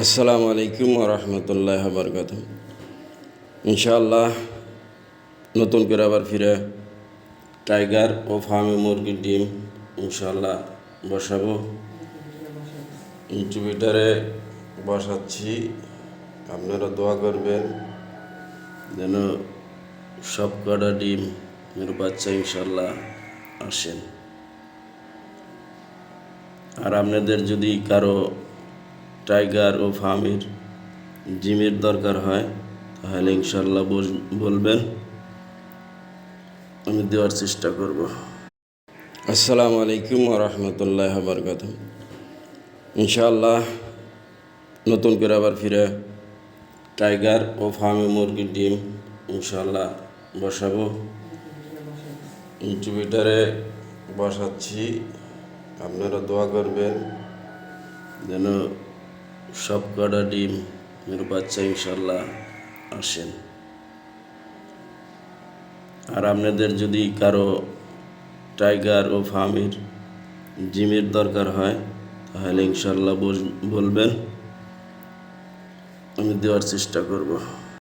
আসসালামু আলাইকুম ওয়া রাহমাতুল্লাহি ওয়া বারাকাতুহু। ইনশাআল্লাহ নতুন করে আবার ফিরে টাইগার ও ফার্মে মুরগির ডিম ইনশাআল্লাহ বসাবো। ইনকিউবেটরে বসাচ্ছি, আপনারা দোয়া করবেন যেন সব কটা ডিম মের বাচ্চা ইনশাআল্লাহ আসেন। আর আপনাদের যদি কারো টাইগার ও ফার্মের জিমের দরকার হয় তাহলে ইনশাআল্লাহ বলবেন, আমি দেওয়ার চেষ্টা করব। আসসালামু আলাইকুম ওয়া রাহমাতুল্লাহি ওয়া বারাকাতুহু। ইনশাআল্লাহ নতুন করে আবার ফিরে টাইগার ও ফার্মে মুরগির ডিম ইনশাআল্লাহ বসাবো। ইনকিউবেটরে বসাচ্ছি, আপনারা দোয়া করবেন যেন সব কটা ডিম মের বাচ্চা ইনশাআল্লাহ আসেন। আর আপনাদের যদি কারো টাইগার ও ফার্মের জিমের দরকার হয় তাহলে ইনশাআল্লাহ বলবেন, আমি দেওয়ার চেষ্টা করব।